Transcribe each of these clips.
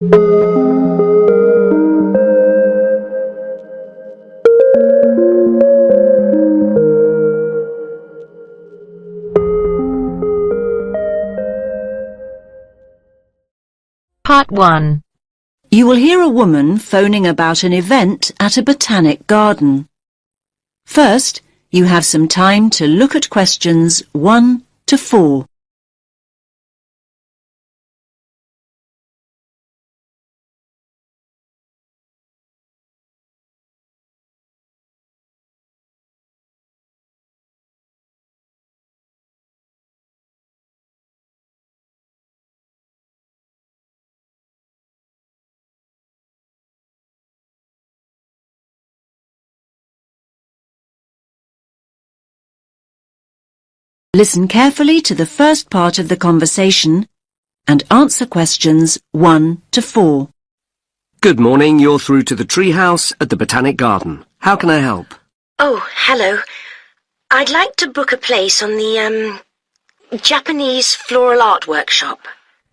Part 1. You will hear a woman phoning about an event at a botanic garden. First, you have some time to look at questions 1 to 4. Listen carefully to the first part of the conversation and answer questions 1 to 4. Good morning, you're through to the treehouse at the Botanic Garden. How can I help? Oh, hello. I'd like to book a place on the, Japanese floral art workshop.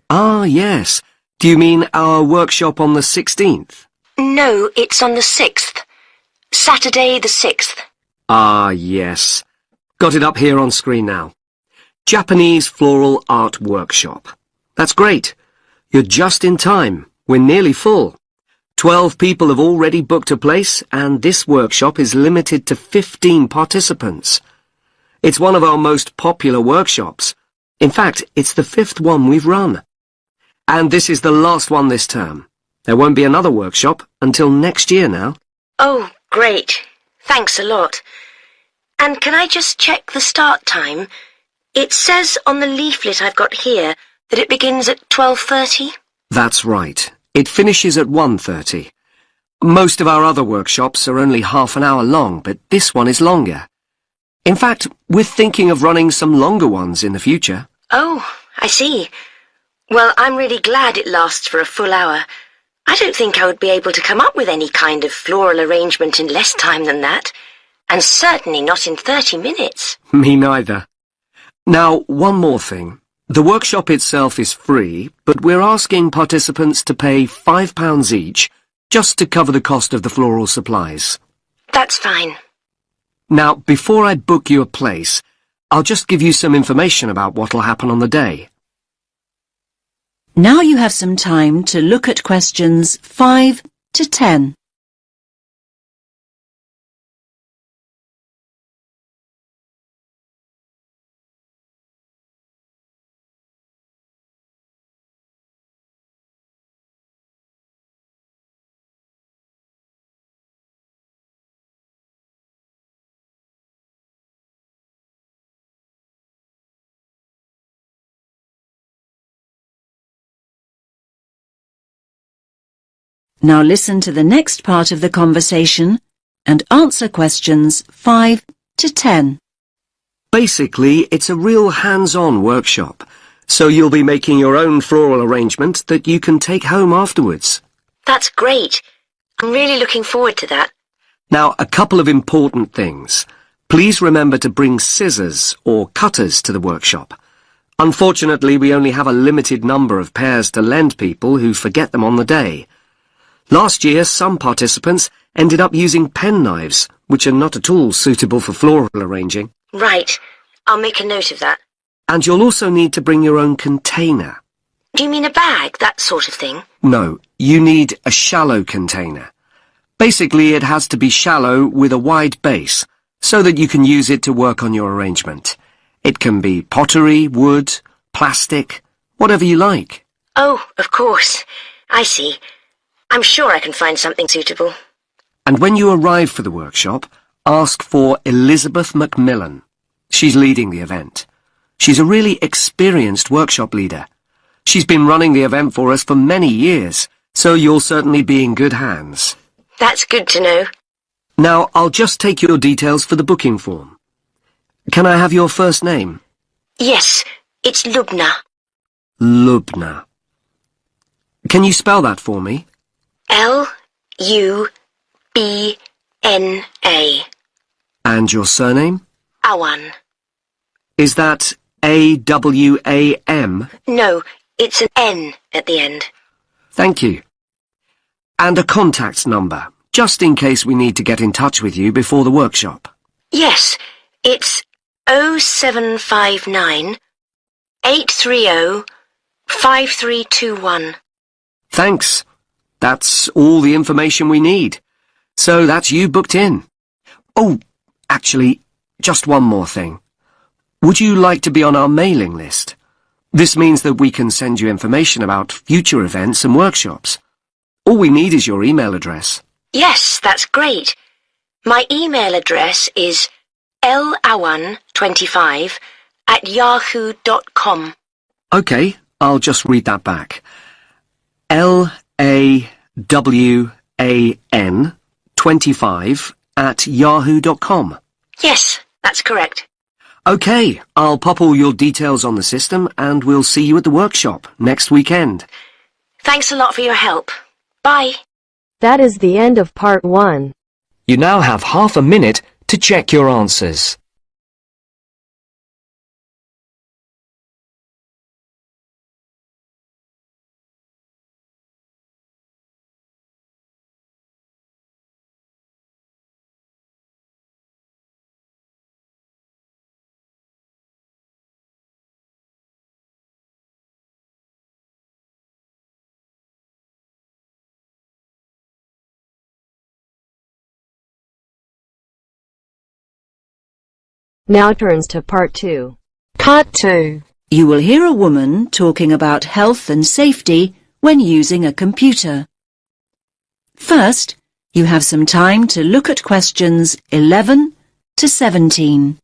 Ah, yes. Do you mean our workshop on the 16th? No, it's on the 6th. Saturday the 6th. Ah, yes. Got it up here on screen now. Japanese Floral Art Workshop. That's great. You're just in time. We're nearly full. 12 people have already booked a place, and this workshop is limited to 15 participants. It's one of our most popular workshops. In fact, it's the 5th one we've run. And this is the last one this term. There won't be another workshop until next year now. Oh, great. Thanks a lot. And can I just check the start time? It says on the leaflet I've got here that it begins at 12:30. That's right. It finishes at 1:30. Most of our other workshops are only half an hour long, but this one is longer. In fact, we're thinking of running some longer ones in the future. Oh, I see. Well, I'm really glad it lasts for a full hour. I don't think I would be able to come up with any kind of floral arrangement in less time than that. And certainly not in 30 minutes. Me neither. Now, one more thing. The workshop itself is free, but we're asking participants to pay £5 each just to cover the cost of the floral supplies. That's fine. Now, before I book you a place, I'll just give you some information about what'll happen on the day. Now you have some time to look at questions 5 to 10. Now listen to the next part of the conversation and answer questions 5 to 10. Basically, it's a real hands-on workshop, so you'll be making your own floral arrangement that you can take home afterwards. That's great. I'm really looking forward to that. Now, a couple of important things. Please remember to bring scissors or cutters to the workshop. Unfortunately, we only have a limited number of pairs to lend people who forget them on the day. Last year, some participants ended up using penknives, which are not at all suitable for floral arranging. Right. I'll make a note of that. And you'll also need to bring your own container. Do you mean a bag, that sort of thing? No, you need a shallow container. Basically, it has to be shallow with a wide base, so that you can use it to work on your arrangement. It can be pottery, wood, plastic, whatever you like. Oh, of course. I see. I'm sure I can find something suitable. And when you arrive for the workshop, ask for Elizabeth Macmillan. She's leading the event. She's a really experienced workshop leader. She's been running the event for us for many years, so you'll certainly be in good hands. That's good to know. Now, I'll just take your details for the booking form. Can I have your first name? Yes, it's Lubna. Lubna. Can you spell that for me? L-U-B-N-A. And your surname? Awan. Is that A-W-A-M? No, it's an N at the end. Thank you. And a contact number, just in case we need to get in touch with you before the workshop. Yes, it's 0759 830 5321. Thanks. That's all the information we need. So that's you booked in. Oh, actually, just one more thing. Would you like to be on our mailing list? This means that we can send you information about future events and workshops. All we need is your email address. Yes, that's great. My email address is lawan25@yahoo.com. Okay, I'll just read that back. LAWAN25@yahoo.com. Yes, that's correct. Okay, I'll pop all your details on the system and we'll see you at the workshop next weekend. Thanks a lot for your help. Bye. That is the end of part 1. You now have half a minute to check your answers. Now turns to part 2. Part 2. You will hear a woman talking about health and safety when using a computer. First, you have some time to look at questions 11 to 17.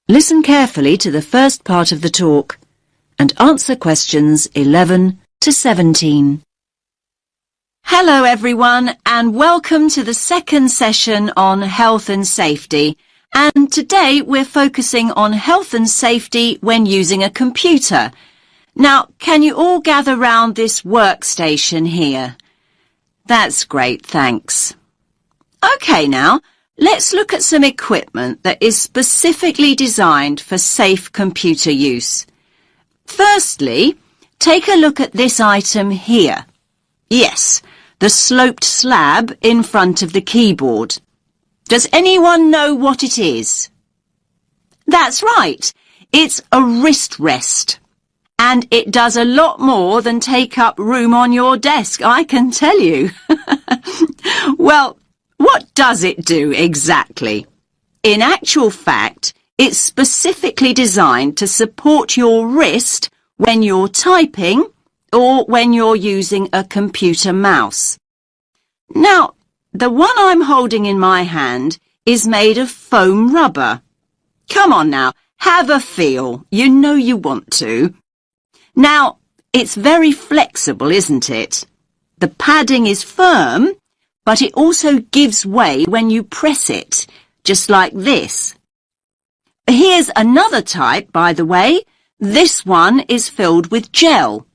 Listen carefully to the first part of the talk and answer questions 11 to 17. Hello everyone and welcome to the second session on health and safety. And today we're focusing on health and safety when using a computer. Now, can you all gather round this workstation here? That's great, thanks. Okay now. Let's look at some equipment that is specifically designed for safe computer use. Firstly, take a look at this item here. Yes, the sloped slab in front of the keyboard. Does anyone know what it is? That's right, it's a wrist rest. And it does a lot more than take up room on your desk, I can tell you. Well, what does it do exactly? In actual fact, it's specifically designed to support your wrist when you're typing or when you're using a computer mouse. Now, the one I'm holding in my hand is made of foam rubber. Come on now, have a feel. You know you want to. Now, it's very flexible, isn't it? The padding is firm, but it also gives way when you press it, just like this. Here's another type, by the way. This one is filled with gel.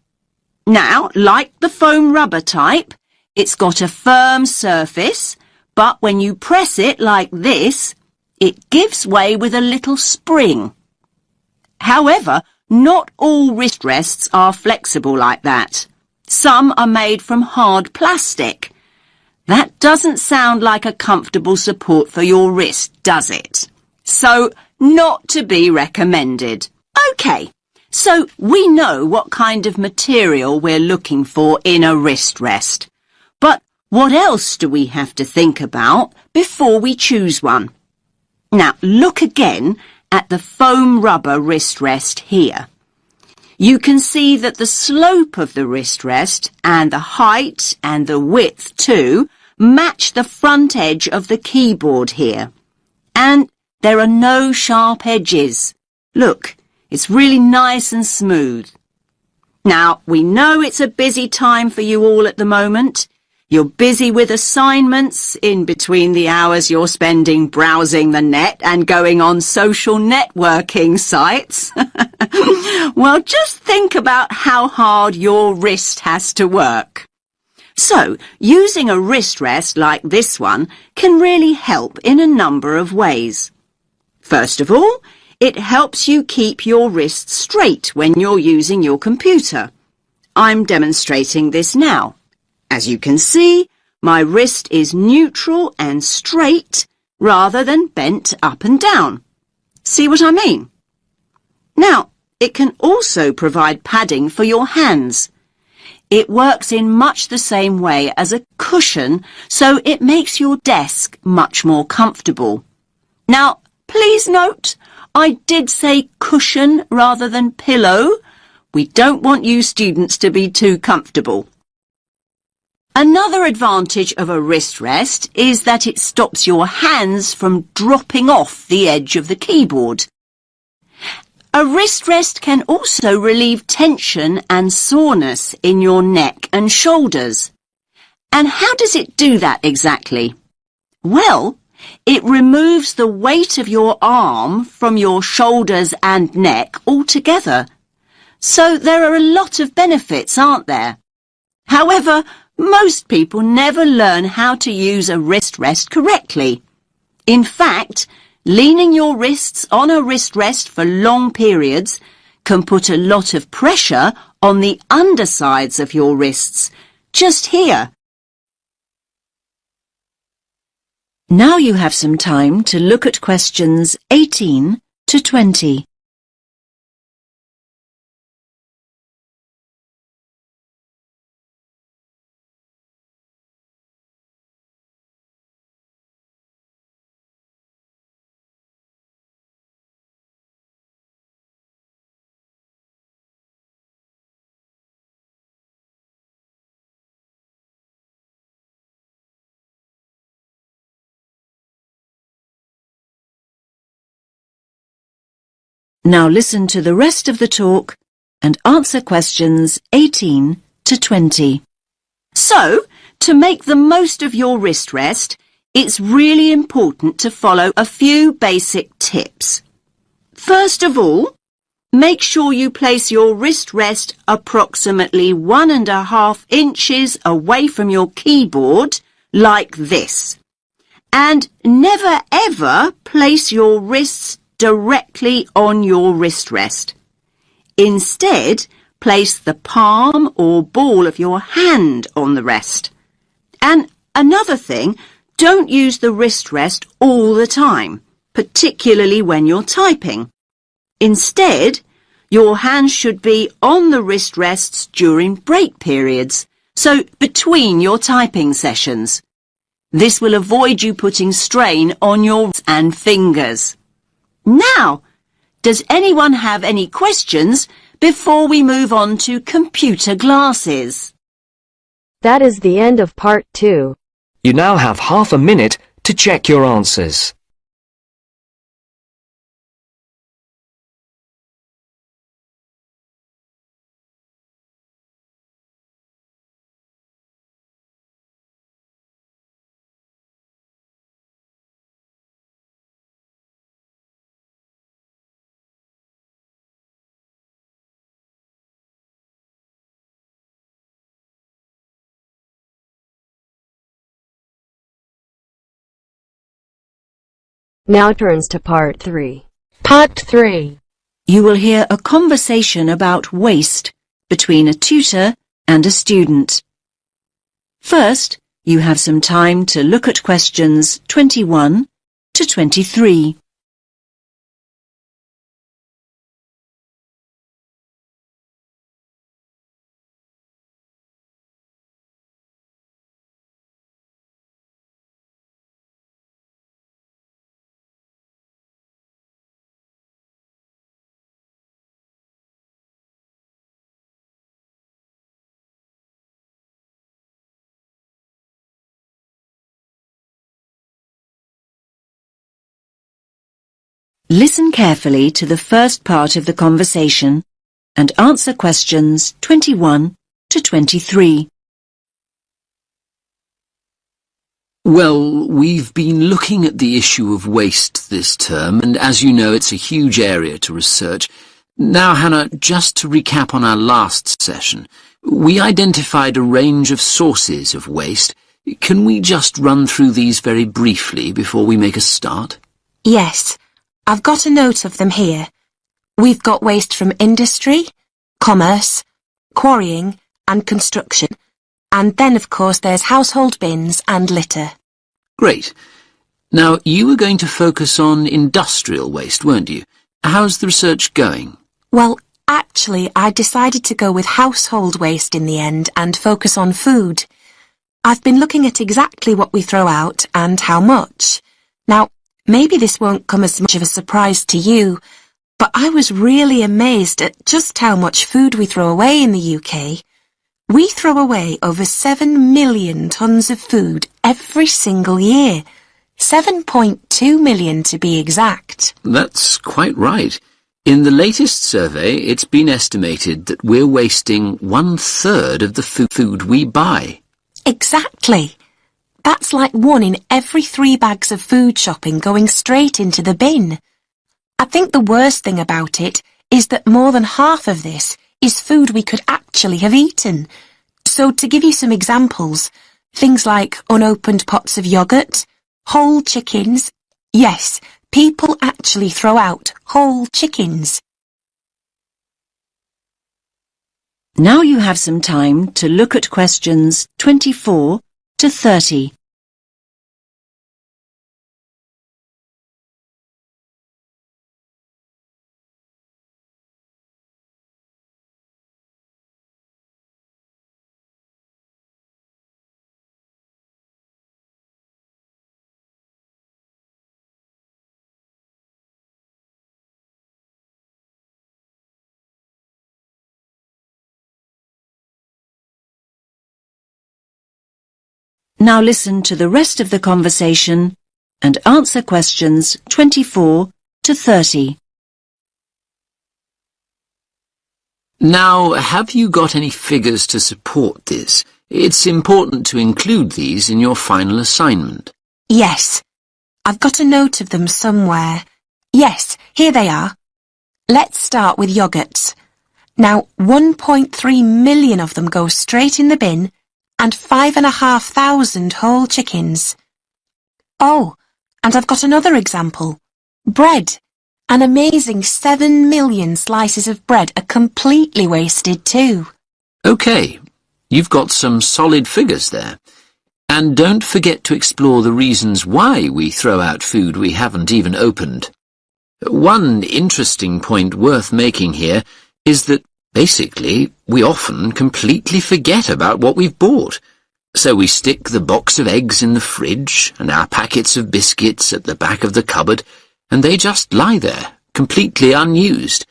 Now, like the foam rubber type, it's got a firm surface, but when you press it like this, it gives way with a little spring. However, not all wrist rests are flexible like that. Some are made from hard plastic. That doesn't sound like a comfortable support for your wrist, does it? So, not to be recommended. Okay, so we know what kind of material we're looking for in a wrist rest. But what else do we have to think about before we choose one? Now, look again at the foam rubber wrist rest here. You can see that the slope of the wrist rest and the height and the width too match the front edge of the keyboard here. And there are no sharp edges. Look, it's really nice and smooth. Now, we know it's a busy time for you all at the moment. You're busy with assignments in between the hours you're spending browsing the net and going on social networking sites. Well, just think about how hard your wrist has to work. So, using a wrist rest like this one can really help in a number of ways. First of all, it helps you keep your wrist straight when you're using your computer. I'm demonstrating this now. As you can see, my wrist is neutral and straight rather than bent up and down. See what I mean? Now, it can also provide padding for your hands. It works in much the same way as a cushion, so it makes your desk much more comfortable. Now, please note, I did say cushion rather than pillow. We don't want you students to be too comfortable. Another advantage of a wrist rest is that it stops your hands from dropping off the edge of the keyboard. A wrist rest can also relieve tension and soreness in your neck and shoulders. And how does it do that exactly? Well, it removes the weight of your arm from your shoulders and neck altogether. So there are a lot of benefits, aren't there? However, most people never learn how to use a wrist rest correctly. In fact, leaning your wrists on a wrist rest for long periods can put a lot of pressure on the undersides of your wrists, just here. Now you have some time to look at questions 18 to 20. Now listen to the rest of the talk and answer questions 18 to 20. So, to make the most of your wrist rest, it's really important to follow a few basic tips. First of all, make sure you place your wrist rest approximately 1.5 inches away from your keyboard, like this. And never ever place your wrists directly on your wrist rest. Instead, place the palm or ball of your hand on the rest. And another thing, don't use the wrist rest all the time, particularly when you're typing. Instead, your hands should be on the wrist rests during break periods, so between your typing sessions. This will avoid you putting strain on your and fingers. Now, does anyone have any questions before we move on to computer glasses? That is the end of part 2. You now have half a minute to check your answers. Now turns to part 3. Part 3. You will hear a conversation about waste between a tutor and a student. First, you have some time to look at questions 21 to 23. Listen carefully to the first part of the conversation and answer questions 21 to 23. Well, we've been looking at the issue of waste this term, and as you know, it's a huge area to research. Now, Hannah, just to recap on our last session, we identified a range of sources of waste. Can we just run through these very briefly before we make a start? Yes, I've got a note of them here. We've got waste from industry, commerce, quarrying and construction, and then of course there's household bins and litter. Great. Now, you were going to focus on industrial waste, weren't you? How's the research going? Well, actually, I decided to go with household waste in the end and focus on food. I've been looking at exactly what we throw out and how much. Now, maybe this won't come as much of a surprise to you, but I was really amazed at just how much food we throw away in the UK. We throw away over 7 million tonnes of food every single year. 7.2 million to be exact. That's quite right. In the latest survey, it's been estimated that we're wasting 1/3 of the food we buy. Exactly. That's like 1 in every 3 bags of food shopping going straight into the bin. I think the worst thing about it is that more than half of this is food we could actually have eaten. So to give you some examples, things like unopened pots of yoghurt, whole chickens. Yes, people actually throw out whole chickens. Now you have some time to look at questions 24 to 30. Now listen to the rest of the conversation and answer questions 24 to 30. Now, have you got any figures to support this? It's important to include these in your final assignment. Yes, I've got a note of them somewhere. Yes, here they are. Let's start with yoghurts. Now, 1.3 million of them go straight in the bin, and 5,500 whole chickens. Oh, and I've got another example. Bread. An amazing 7 million slices of bread are completely wasted too. OK, you've got some solid figures there. And don't forget to explore the reasons why we throw out food we haven't even opened. One interesting point worth making here is that basically, we often completely forget about what we've bought. So we stick the box of eggs in the fridge and our packets of biscuits at the back of the cupboard, and they just lie there, completely unused.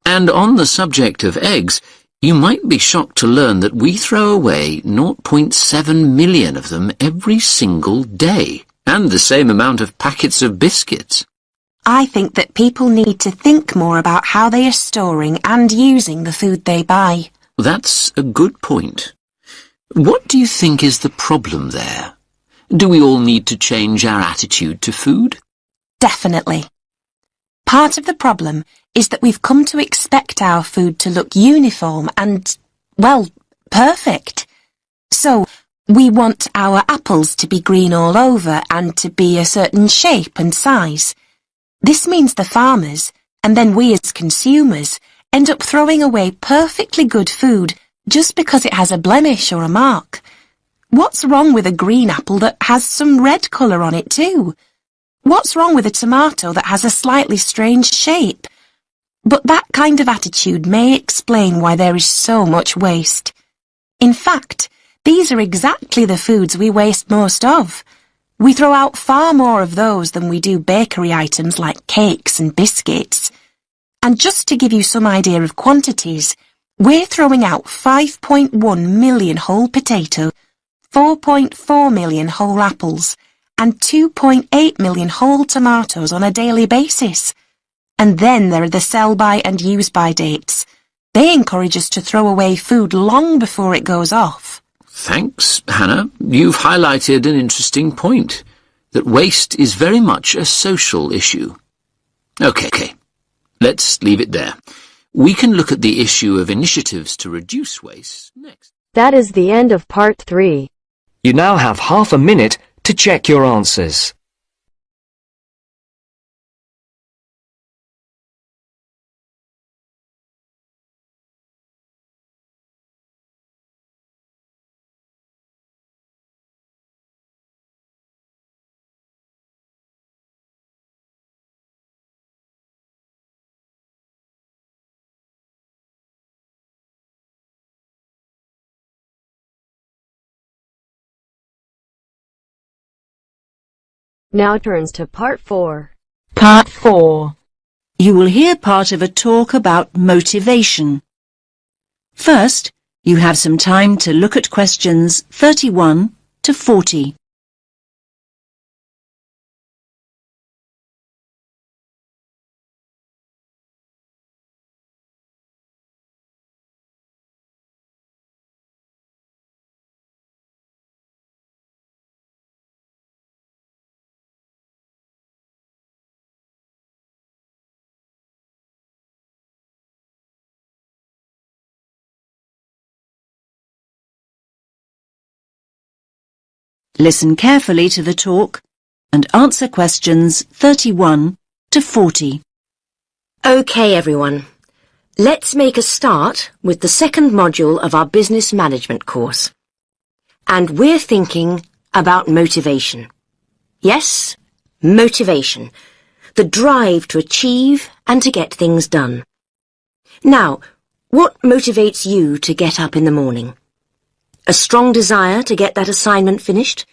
And on the subject of eggs, you might be shocked to learn that we throw away 0.7 million of them every single day, and the same amount of packets of biscuits. I think that people need to think more about how they are storing and using the food they buy. That's a good point. What do you think is the problem there? Do we all need to change our attitude to food? Definitely. Part of the problem is that we've come to expect our food to look uniform and, well, perfect. So, we want our apples to be green all over and to be a certain shape and size. This means the farmers, and then we as consumers, end up throwing away perfectly good food just because it has a blemish or a mark. What's wrong with a green apple that has some red colour on it too? What's wrong with a tomato that has a slightly strange shape? But that kind of attitude may explain why there is so much waste. In fact, these are exactly the foods we waste most of. We throw out far more of those than we do bakery items like cakes and biscuits. And just to give you some idea of quantities, we're throwing out 5.1 million whole potatoes, 4.4 million whole apples, and 2.8 million whole tomatoes on a daily basis. And then there are the sell-by and use-by dates. They encourage us to throw away food long before it goes off. Thanks, Hannah. You've highlighted an interesting point, that waste is very much a social issue. Okay, let's leave it there. We can look at the issue of initiatives to reduce waste next. That is the end of part 3. You now have half a minute to check your answers. Now turns to part 4. Part 4. You will hear part of a talk about motivation. First, you have some time to look at questions 31 to 40. Listen carefully to the talk and answer questions 31 to 40. Okay, everyone. Let's make a start with the second module of our business management course. And we're thinking about motivation. Yes, motivation. The drive to achieve and to get things done. Now, what motivates you to get up in the morning? A strong desire to get that assignment finished?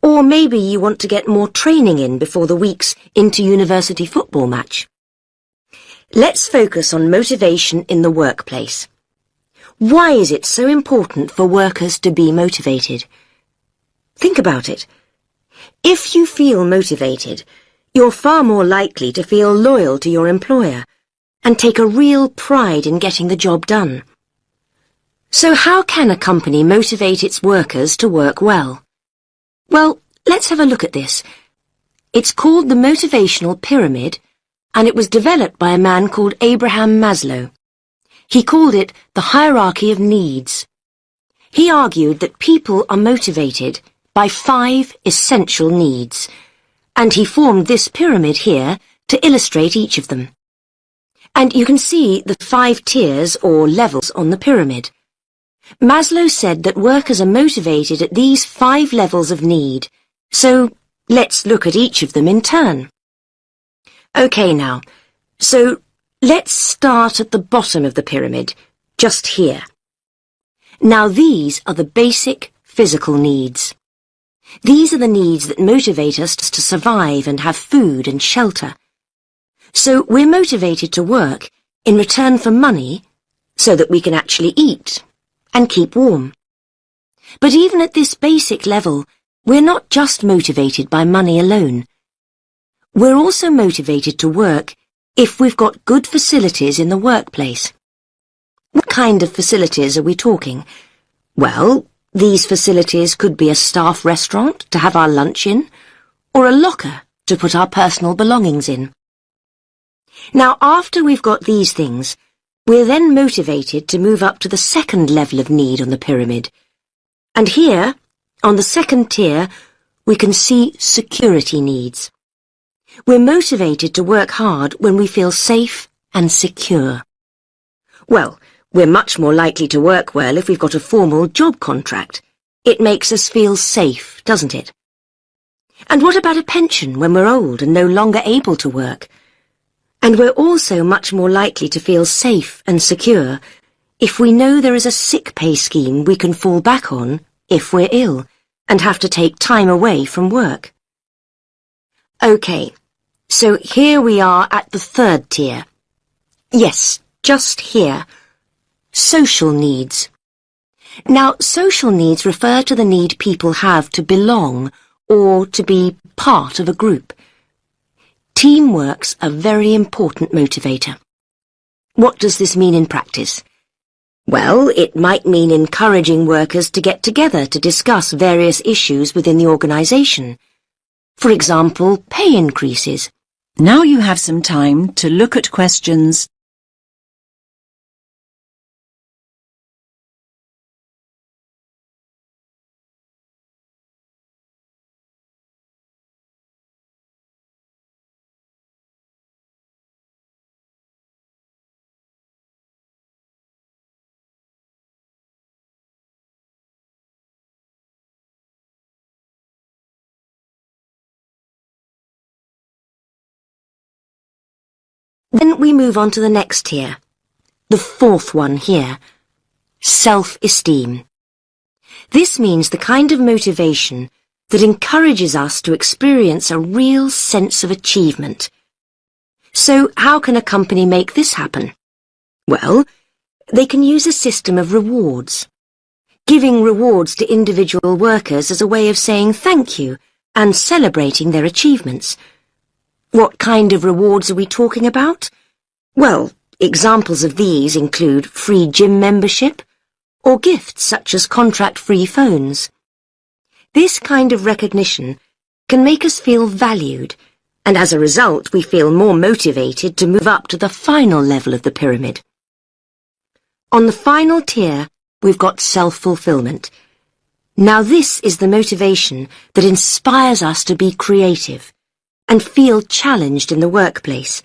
Or maybe you want to get more training in before the week's inter-university football match. Let's focus on motivation in the workplace. Why is it so important for workers to be motivated? Think about it. If you feel motivated, you're far more likely to feel loyal to your employer and take a real pride in getting the job done. So how can a company motivate its workers to work well? Well, let's have a look at this. It's called the motivational pyramid, and it was developed by a man called Abraham Maslow. He called it the hierarchy of needs. He argued that people are motivated by 5 essential needs, and he formed this pyramid here to illustrate each of them. And you can see the 5 tiers or levels on the pyramid. Maslow said that workers are motivated at these 5 levels of need, so let's look at each of them in turn. Okay now, so let's start at the bottom of the pyramid, just here. Now these are the basic physical needs. These are the needs that motivate us to survive and have food and shelter. So we're motivated to work in return for money so that we can actually eat and keep warm. But even at this basic level, we're not just motivated by money alone. We're also motivated to work if we've got good facilities in the workplace. What kind of facilities are we talking? Well, these facilities could be a staff restaurant to have our lunch in, or a locker to put our personal belongings in. Now, after we've got these things, we're then motivated to move up to the second level of need on the pyramid. And here, on the second tier, we can see security needs. We're motivated to work hard when we feel safe and secure. Well, we're much more likely to work well if we've got a formal job contract. It makes us feel safe, doesn't it? And what about a pension when we're old and no longer able to work? And we're also much more likely to feel safe and secure if we know there is a sick pay scheme we can fall back on if we're ill and have to take time away from work. Okay, so here we are at the third tier. Yes, just here. Social needs. Now, social needs refer to the need people have to belong or to be part of a group. Teamwork's a very important motivator. What does this mean in practice? Well, it might mean encouraging workers to get together to discuss various issues within the organisation. For example, pay increases. Now you have some time to look at questions Then we move on to the next tier. The fourth one here. Self-esteem. This means the kind of motivation that encourages us to experience a real sense of achievement. So how can a company make this happen? Well, they can use a system of rewards. Giving rewards to individual workers as a way of saying thank you and celebrating their achievements. What kind of rewards are we talking about? Well, examples of these include free gym membership or gifts such as contract-free phones. This kind of recognition can make us feel valued, and as a result we feel more motivated to move up to the final level of the pyramid. On the final tier, we've got self-fulfillment. Now this is the motivation that inspires us to be creative and feel challenged in the workplace.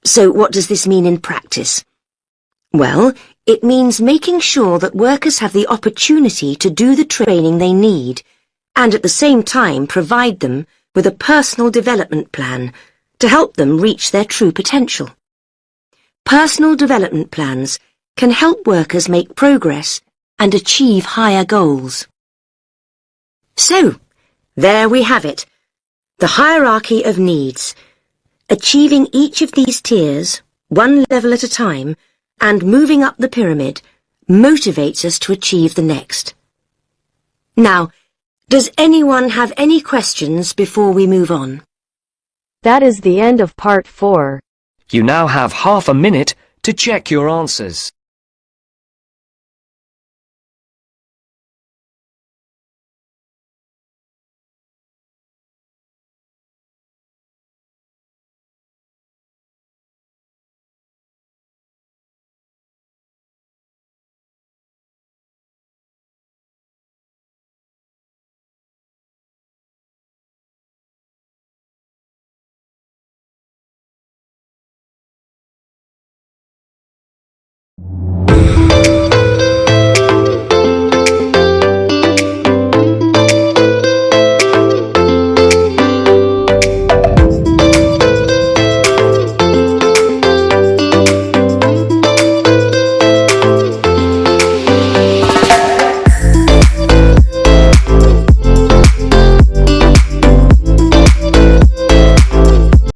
So what does this mean in practice? Well, it means making sure that workers have the opportunity to do the training they need and at the same time provide them with a personal development plan to help them reach their true potential. Personal development plans can help workers make progress and achieve higher goals. So, there we have it. The hierarchy of needs. Achieving each of these tiers, one level at a time, and moving up the pyramid motivates us to achieve the next. Now, does anyone have any questions before we move on? That is the end of part 4. You now have half a minute to check your answers.